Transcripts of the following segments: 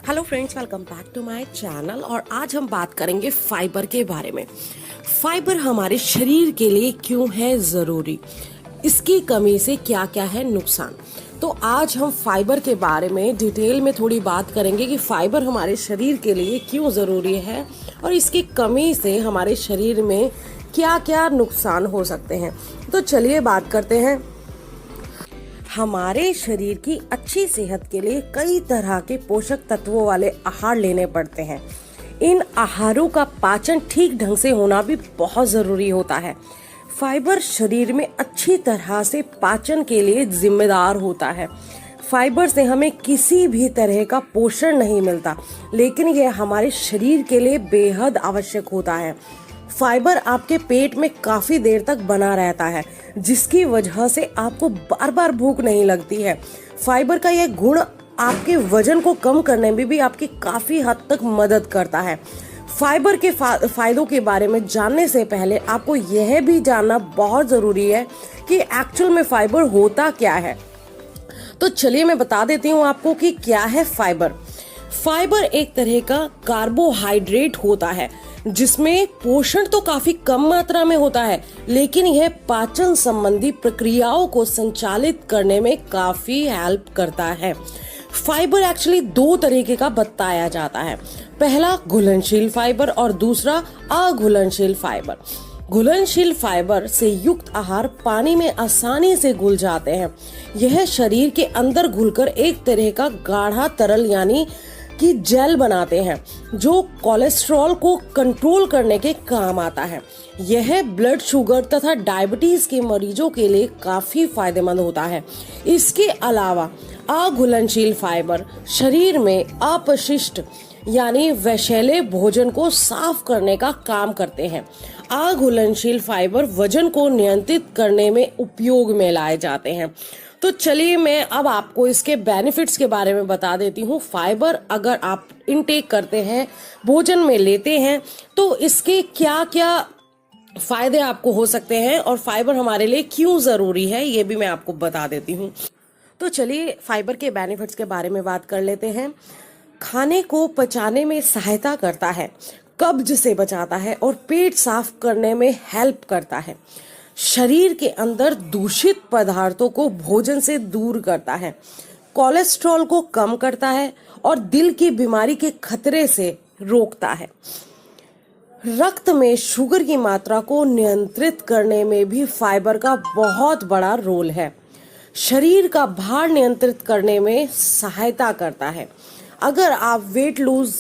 Hello friends, welcome back to my channel. और आज हम बात करेंगे फाइबर के बारे में। फाइबर हमारे शरीर के लिए क्यों है ज़रूरी, इसकी कमी से क्या क्या है नुकसान। तो आज हम फाइबर के बारे में डिटेल में थोड़ी बात करेंगे कि फाइबर हमारे शरीर के लिए क्यों ज़रूरी है और इसकी कमी से हमारे शरीर में क्या क्या नुकसान हो सकते हैं। तो चलिए बात करते हैं। हमारे शरीर की अच्छी सेहत के लिए कई तरह के पोषक तत्वों वाले आहार लेने पड़ते हैं। इन आहारों का पाचन ठीक ढंग से होना भी बहुत ज़रूरी होता है। फाइबर शरीर में अच्छी तरह से पाचन के लिए जिम्मेदार होता है। फाइबर से हमें किसी भी तरह का पोषण नहीं मिलता, लेकिन यह हमारे शरीर के लिए बेहद आवश्यक होता है। फाइबर आपके पेट में काफी देर तक बना रहता है, जिसकी वजह से आपको बार बार भूख नहीं लगती है। फाइबर का यह गुण आपके वजन को कम करने में भी आपकी काफी हद तक मदद करता है। फाइबर के फायदों के बारे में जानने से पहले आपको यह भी जानना बहुत जरूरी है कि एक्चुअल में फाइबर होता क्या है। तो चलिए मैं बता देती हूँ आपको कि क्या है फाइबर। फाइबर एक तरह का कार्बोहाइड्रेट होता है जिसमें पोषण तो काफी कम मात्रा में होता है, लेकिन यह पाचन संबंधी प्रक्रियाओं को संचालित करने में काफी हेल्प करता है। फाइबर एक्चुअली दो तरीके का बताया जाता है। पहला घुलनशील फाइबर और दूसरा अघुलनशील फाइबर। घुलनशील फाइबर से युक्त आहार पानी में आसानी से घुल जाते हैं। यह शरीर के अंदर घुलकर एक तरह का गाढ़ा तरल यानी कि जेल बनाते हैं, जो कोलेस्ट्रॉल को कंट्रोल करने के काम आता है। यह ब्लड शुगर तथा डायबिटीज के मरीजों के लिए काफी फायदेमंद होता है। इसके अलावा अघुलनशील फाइबर शरीर में अपशिष्ट यानी विषैले भोजन को साफ करने का काम करते हैं। अघुलनशील फाइबर वजन को नियंत्रित करने में उपयोग में लाए जाते हैं। तो चलिए मैं अब आपको इसके बेनिफिट्स के बारे में बता देती हूँ। फाइबर अगर आप इनटेक करते हैं, भोजन में लेते हैं, तो इसके क्या क्या फायदे आपको हो सकते हैं और फाइबर हमारे लिए क्यों जरूरी है, ये भी मैं आपको बता देती हूँ। तो चलिए फाइबर के बेनिफिट्स के बारे में बात कर लेते हैं। खाने को पचाने में सहायता करता है, कब्ज से बचाता है और पेट साफ करने में हेल्प करता है। शरीर के अंदर दूषित पदार्थों को भोजन से दूर करता है, कोलेस्ट्रॉल को कम करता है और दिल की बीमारी के खतरे से रोकता है। रक्त में शुगर की मात्रा को नियंत्रित करने में भी फाइबर का बहुत बड़ा रोल है। शरीर का भार नियंत्रित करने में सहायता करता है। अगर आप वेट लूज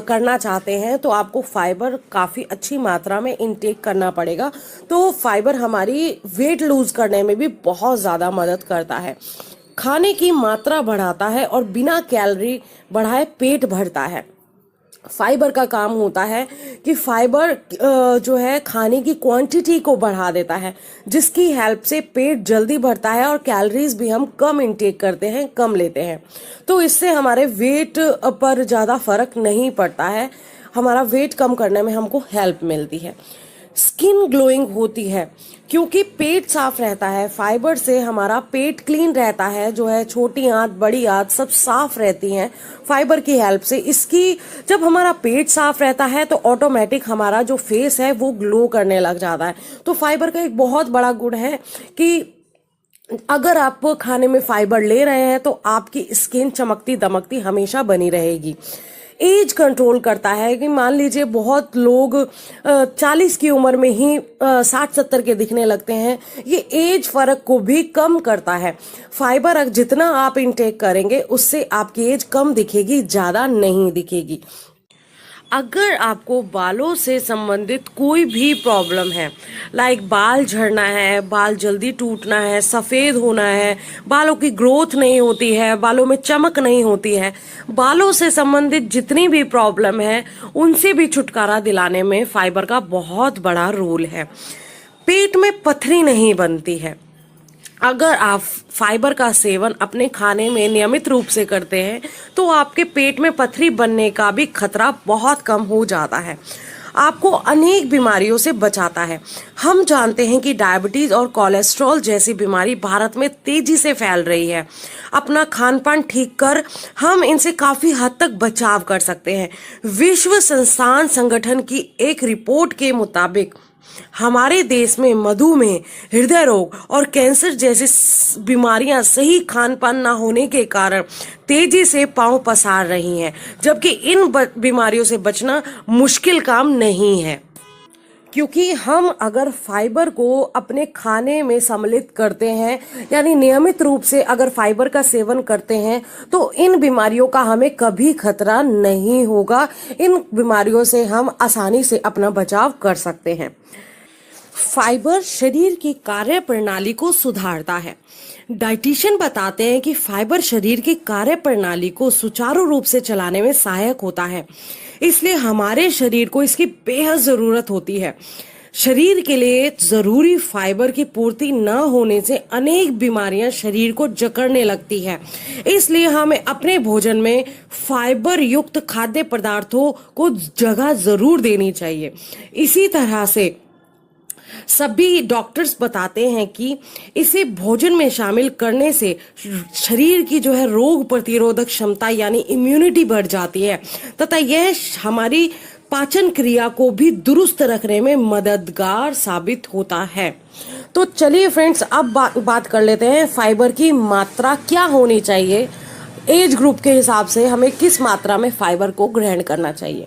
करना चाहते हैं तो आपको फाइबर काफ़ी अच्छी मात्रा में इनटेक करना पड़ेगा। तो फाइबर हमारी वेट लूज करने में भी बहुत ज़्यादा मदद करता है। खाने की मात्रा बढ़ाता है और बिना कैलोरी बढ़ाए पेट भरता है। फाइबर का काम होता है कि फाइबर जो है खाने की क्वांटिटी को बढ़ा देता है, जिसकी हेल्प से पेट जल्दी भरता है और कैलोरीज भी हम कम इंटेक करते हैं, कम लेते हैं। तो इससे हमारे वेट पर ज़्यादा फर्क नहीं पड़ता है, हमारा वेट कम करने में हमको हेल्प मिलती है। स्किन ग्लोइंग होती है क्योंकि पेट साफ रहता है। फाइबर से हमारा पेट क्लीन रहता है, जो है छोटी आंत बड़ी आंत सब साफ रहती हैं फाइबर की हेल्प से। इसकी जब हमारा पेट साफ रहता है तो ऑटोमेटिक हमारा जो फेस है वो ग्लो करने लग जाता है। तो फाइबर का एक बहुत बड़ा गुण है कि अगर आप खाने में फाइबर ले रहे हैं तो आपकी स्किन चमकती दमकती हमेशा बनी रहेगी। एज कंट्रोल करता है कि मान लीजिए बहुत लोग 40 की उम्र में ही 60-70 के दिखने लगते हैं, ये एज फर्क को भी कम करता है। फाइबर जितना आप इंटेक करेंगे उससे आपकी एज कम दिखेगी, ज़्यादा नहीं दिखेगी। अगर आपको बालों से संबंधित कोई भी प्रॉब्लम है, लाइक बाल झड़ना है, बाल जल्दी टूटना है, सफ़ेद होना है, बालों की ग्रोथ नहीं होती है, बालों में चमक नहीं होती है, बालों से संबंधित जितनी भी प्रॉब्लम है उनसे भी छुटकारा दिलाने में फाइबर का बहुत बड़ा रोल है। पेट में पथरी नहीं बनती है। अगर आप फाइबर का सेवन अपने खाने में नियमित रूप से करते हैं तो आपके पेट में पथरी बनने का भी खतरा बहुत कम हो जाता है। आपको अनेक बीमारियों से बचाता है। हम जानते हैं कि डायबिटीज और कोलेस्ट्रॉल जैसी बीमारी भारत में तेजी से फैल रही है। अपना खान पान ठीक कर हम इनसे काफी हद तक बचाव कर सकते हैं। विश्व संस्थान संगठन की एक रिपोर्ट के मुताबिक हमारे देश में मधुमेह, हृदय रोग और कैंसर जैसी बीमारियां सही खान पान ना होने के कारण तेजी से पांव पसार रही हैं, जबकि इन बीमारियों से बचना मुश्किल काम नहीं है। क्योंकि हम अगर फाइबर को अपने खाने में सम्मिलित करते हैं, यानी नियमित रूप से अगर फाइबर का सेवन करते हैं, तो इन बीमारियों का हमें कभी खतरा नहीं होगा। इन बीमारियों से हम आसानी से अपना बचाव कर सकते हैं। फाइबर शरीर की कार्य प्रणाली को सुधारता है। डाइटिशियन बताते हैं कि फाइबर शरीर की कार्य प्रणाली को सुचारू रूप से चलाने में सहायक होता है, इसलिए हमारे शरीर को इसकी बेहद जरूरत होती है। शरीर के लिए जरूरी फाइबर की पूर्ति न होने से अनेक बीमारियां शरीर को जकड़ने लगती है। इसलिए हमें अपने भोजन में फाइबर युक्त खाद्य पदार्थों को जगह जरूर देनी चाहिए। इसी तरह से सभी डॉक्टर्स बताते हैं कि इसे भोजन में शामिल करने से शरीर की जो है रोग प्रतिरोधक क्षमता यानी इम्यूनिटी बढ़ जाती है तथा यह हमारी पाचन क्रिया को भी दुरुस्त रखने में मददगार साबित होता है। तो चलिए फ्रेंड्स, अब बात कर लेते हैं फाइबर की मात्रा क्या होनी चाहिए। एज ग्रुप के हिसाब से हमें किस मात्रा में फाइबर को ग्रहण करना चाहिए।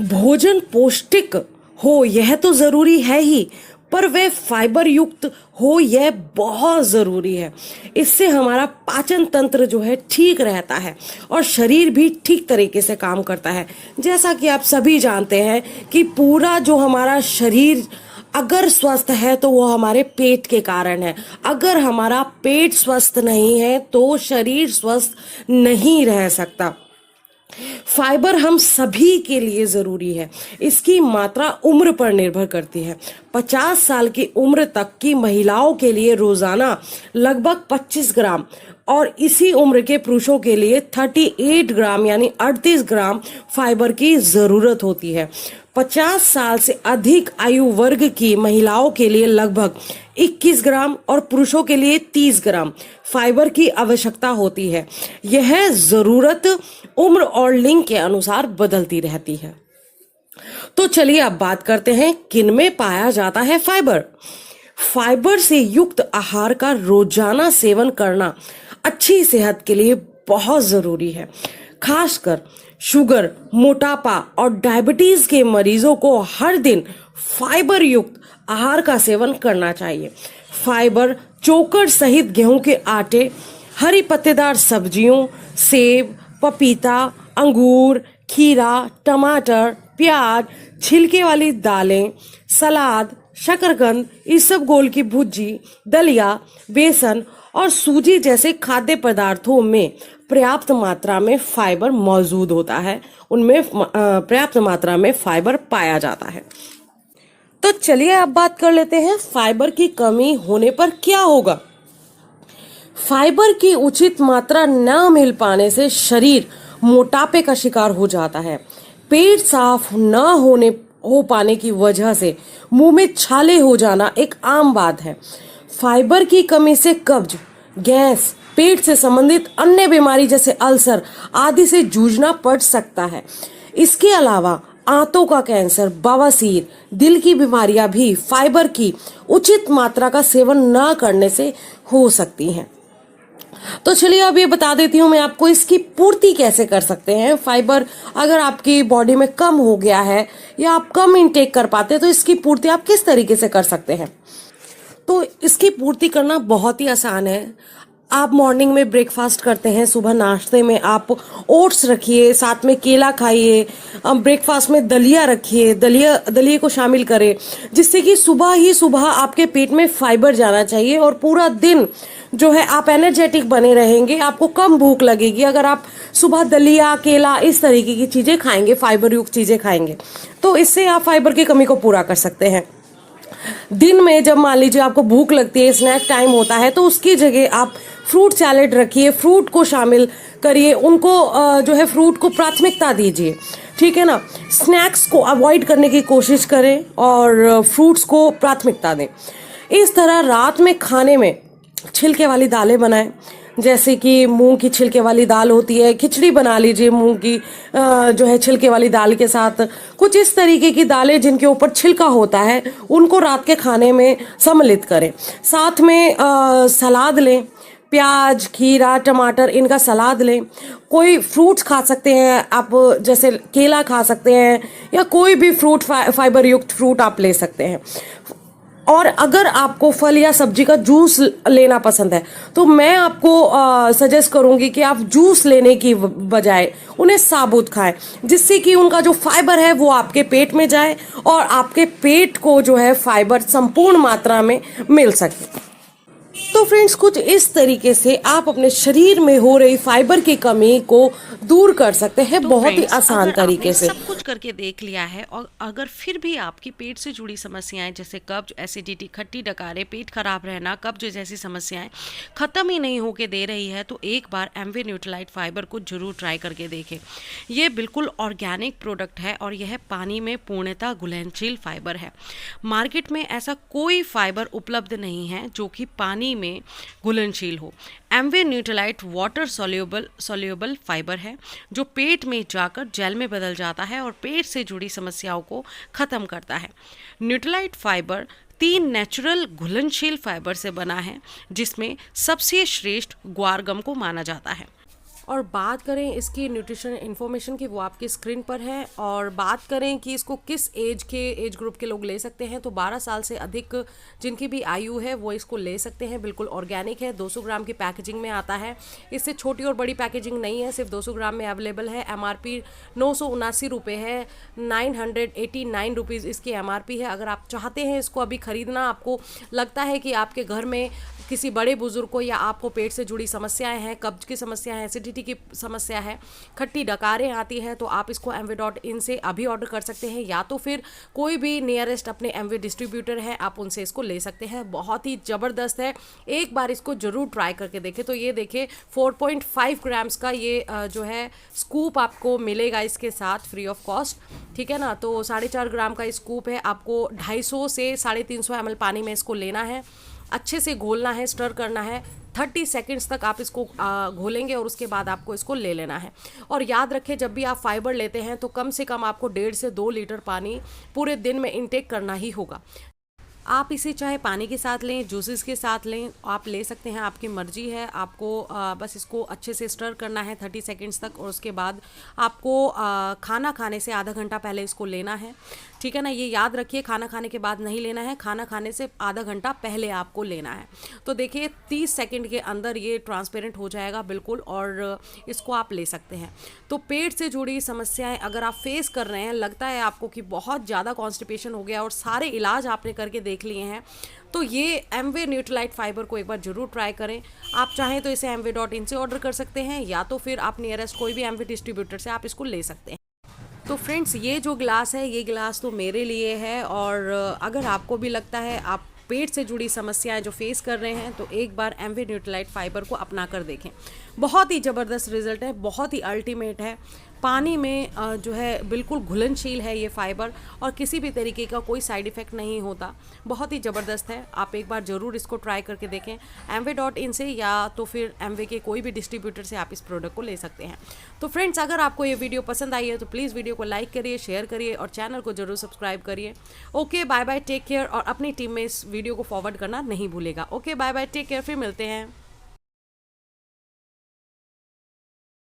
भोजन पौष्टिक हो यह तो जरूरी है ही, पर वह फाइबर युक्त हो यह बहुत जरूरी है। इससे हमारा पाचन तंत्र जो है ठीक रहता है और शरीर भी ठीक तरीके से काम करता है। जैसा कि आप सभी जानते हैं कि पूरा जो हमारा शरीर अगर स्वस्थ है तो वो हमारे पेट के कारण है। अगर हमारा पेट स्वस्थ नहीं है तो शरीर स्वस्थ नहीं रह सकता। फाइबर हम सभी के लिए जरूरी है। इसकी मात्रा उम्र पर निर्भर करती है। 50 साल की उम्र तक की महिलाओं के लिए रोजाना लगभग 25 ग्राम और इसी उम्र के पुरुषों के लिए 38 ग्राम यानी 38 ग्राम फाइबर की जरूरत होती है। 50 साल से अधिक आयु वर्ग की महिलाओं के लिए लगभग 21 ग्राम और पुरुषों के लिए 30 ग्राम फाइबर की आवश्यकता होती है। यह जरूरत उम्र और लिंग के अनुसार बदलती रहती है। तो चलिए अब बात करते हैं किन में पाया जाता है फाइबर। फाइबर से युक्त आहार का रोजाना सेवन करना अच्छी सेहत के लिए बहुत जरूरी है। खासकर शुगर, मोटापा और डायबिटीज के मरीजों को हर दिन फाइबर युक्त आहार का सेवन करना चाहिए। फाइबर चोकर सहित गेहूं के आटे, हरी पत्तेदार सब्जियों, सेब, पपीता, अंगूर, खीरा, टमाटर, प्याज, छिलके वाली दालें, सलाद, शकरकंद, इसबगोल की भुजी, दलिया, बेसन और सूजी जैसे खाद्य पदार्थों में पर्याप्त मात्रा में फाइबर मौजूद होता है। उनमें पर्याप्त मात्रा में फाइबर पाया जाता है। तो चलिए अब बात कर लेते हैं फाइबर की कमी होने पर क्या होगा। फाइबर की उचित मात्रा न मिल पाने से शरीर मोटापे का शिकार हो जाता है। पेट साफ न हो पाने की वजह से मुंह में छाले हो जाना एक आम बात है। फाइबर की कमी से कब्ज, गैस, पेट से संबंधित अन्य बीमारी जैसे अल्सर आदि से जूझना पड़ सकता है। इसके अलावा आंतों का कैंसर, बवासीर, दिल की बीमारियां भी फाइबर की उचित मात्रा का सेवन न करने से हो सकती हैं। तो चलिए अब ये बता देती हूँ मैं आपको इसकी पूर्ति कैसे कर सकते हैं। फाइबर अगर आपकी बॉडी में कम हो गया है या आप कम इंटेक कर पाते हैं तो इसकी पूर्ति आप किस तरीके से कर सकते हैं। तो इसकी पूर्ति करना बहुत ही आसान है। आप मॉर्निंग में ब्रेकफास्ट करते हैं, सुबह नाश्ते में आप ओट्स रखिए, साथ में केला खाइए, ब्रेकफास्ट में दलिया रखिए, दलिए को शामिल करें, जिससे कि सुबह ही सुबह आपके पेट में फाइबर जाना चाहिए और पूरा दिन जो है आप एनर्जेटिक बने रहेंगे। आपको कम भूख लगेगी अगर आप सुबह दलिया, केला इस तरीके की चीजें खाएंगे, फाइबर युक्त चीजें खाएंगे, तो इससे आप फाइबर की कमी को पूरा कर सकते हैं। दिन में जब मान लीजिए आपको भूख लगती है, स्नैक टाइम होता है, तो उसकी जगह आप फ्रूट सैलेड रखिए, फ्रूट को शामिल करिए, उनको जो है फ्रूट को प्राथमिकता दीजिए। ठीक है ना। स्नैक्स को अवॉइड करने की कोशिश करें और फ्रूट्स को प्राथमिकता दें। इस तरह रात में खाने में छिलके वाली दालें बनाएं, जैसे कि मूंग की छिलके वाली दाल होती है, खिचड़ी बना लीजिए मूंग की जो है छिलके वाली दाल के साथ। कुछ इस तरीके की दालें जिनके ऊपर छिलका होता है उनको रात के खाने में सम्मिलित करें। साथ में सलाद लें, प्याज, खीरा, टमाटर, इनका सलाद लें। कोई फ्रूट्स खा सकते हैं आप, जैसे केला खा सकते हैं या कोई भी फ्रूट फाइबर युक्त फ्रूट आप ले सकते हैं। और अगर आपको फल या सब्जी का जूस लेना पसंद है तो मैं आपको सजेस्ट करूंगी कि आप जूस लेने की बजाय उन्हें साबुत खाएं, जिससे कि उनका जो फाइबर है वो आपके पेट में जाए और आपके पेट को जो है फाइबर संपूर्ण मात्रा में मिल सके। तो फ्रेंड्स, कुछ इस तरीके से आप अपने शरीर में हो रही फाइबर की कमी को दूर कर सकते हैं, तो बहुत ही फ्रेंड्स, आसान अगर तरीके आपने से। सब कुछ करके देख लिया है और अगर फिर भी आपकी पेट से जुड़ी समस्याएं जैसे कब्ज, एसिडिटी, खट्टी डकारे, पेट खराब रहना, कब्ज जैसी समस्याएं खत्म ही नहीं होके दे रही है, तो एक बार एमवे न्यूट्रालाइट फाइबर को जरूर ट्राई करके देखें। ये बिल्कुल ऑर्गेनिक प्रोडक्ट है और यह पानी में पूर्णतः घुलनशील फाइबर है। मार्केट में ऐसा कोई फाइबर उपलब्ध नहीं है जो कि पानी में घुलनशील हो। एमवे न्यूट्रालाइट वाटर सोल्यूबल फाइबर है जो पेट में जाकर जेल में बदल जाता है और पेट से जुड़ी समस्याओं को खत्म करता है। न्यूट्रालाइट फाइबर 3 नेचुरल घुलनशील फाइबर से बना है, जिसमें सबसे श्रेष्ठ ग्वारगम को माना जाता है। और बात करें इसकी न्यूट्रिशन इन्फॉर्मेशन की, वो आपकी स्क्रीन पर है। और बात करें कि इसको किस एज ग्रुप के लोग ले सकते हैं, तो 12 साल से अधिक जिनकी भी आयु है वो इसको ले सकते हैं। बिल्कुल ऑर्गेनिक है, 200 ग्राम की पैकेजिंग में आता है। इससे छोटी और बड़ी पैकेजिंग नहीं है, सिर्फ 200 ग्राम में अवेलेबल है। MRP 979 रुपये है, 989 रुपीज़ इसकी MRP है। अगर आप चाहते हैं इसको अभी ख़रीदना, आपको लगता है कि आपके घर में किसी बड़े बुजुर्ग को या आपको पेट से जुड़ी समस्याएं हैं, कब्ज की समस्या है, एसिडिटी की समस्या है, खट्टी डकारें आती हैं, तो आप इसको MV.in से अभी ऑर्डर कर सकते हैं, या तो फिर कोई भी नियरेस्ट अपने MV डिस्ट्रीब्यूटर है आप उनसे इसको ले सकते हैं। बहुत ही ज़बरदस्त है, एक बार इसको ज़रूर ट्राई करके देखें। तो ये देखिए 4.5 ग्राम्स का ये जो है स्कूप आपको मिलेगा इसके साथ फ्री ऑफ कॉस्ट, ठीक है ना। तो 4.5 ग्राम का स्कूप है, आपको 250 से 350 ml पानी में इसको लेना है, अच्छे से घोलना है, स्टर करना है। 30 सेकेंड्स तक आप इसको घोलेंगे और उसके बाद आपको इसको ले लेना है। और याद रखें, जब भी आप फाइबर लेते हैं तो कम से कम आपको 1.5 से 2 लीटर पानी पूरे दिन में इंटेक करना ही होगा। आप इसे चाहे पानी के साथ लें, जूसेस के साथ लें, आप ले सकते हैं, आपकी मर्जी है। आपको बस इसको अच्छे से स्टर करना है 30 सेकेंड्स तक, और उसके बाद आपको खाना खाने से आधा घंटा पहले इसको लेना है, ठीक है ना। ये याद रखिए, खाना खाने के बाद नहीं लेना है, खाना खाने से आधा घंटा पहले आपको लेना है। तो देखिए 30 सेकेंड के अंदर ये ट्रांसपेरेंट हो जाएगा बिल्कुल, और इसको आप ले सकते हैं। तो पेट से जुड़ी समस्याएं अगर आप फेस कर रहे हैं, लगता है आपको कि बहुत ज़्यादा कॉन्स्टिपेशन हो गया और सारे इलाज आपने करके देख लिए हैं, तो ये एमवे न्यूट्रालाइट फाइबर को एक बार जरूर ट्राई करें। आप चाहें तो इसे MV.in से ऑर्डर कर सकते हैं, या तो फिर आप नियरेस्ट कोई भी MV डिस्ट्रीब्यूटर से आप इसको ले सकते हैं। तो फ्रेंड्स, ये जो गिलास है, ये गिलास तो मेरे लिए है, और अगर आपको भी लगता है आप पेट से जुड़ी समस्याएं जो फेस कर रहे हैं, तो एक बार एमवे न्यूट्रालाइट फाइबर को अपना कर देखें। बहुत ही ज़बरदस्त रिजल्ट है, बहुत ही अल्टीमेट है। पानी में जो है बिल्कुल घुलनशील है ये फाइबर, और किसी भी तरीके का कोई साइड इफ़ेक्ट नहीं होता। बहुत ही ज़बरदस्त है, आप एक बार ज़रूर इसको ट्राई करके देखें। MV.in से या तो फिर MV के कोई भी डिस्ट्रीब्यूटर से आप इस प्रोडक्ट को ले सकते हैं। तो फ्रेंड्स, अगर आपको ये वीडियो पसंद आई है तो प्लीज़ वीडियो को लाइक करिए, शेयर करिए और चैनल को ज़रूर सब्सक्राइब करिए। Okay, bye bye, take care, और अपनी टीम में इस वीडियो को फॉरवर्ड करना नहीं भूलेगा। Okay, bye bye, take care, फिर मिलते हैं।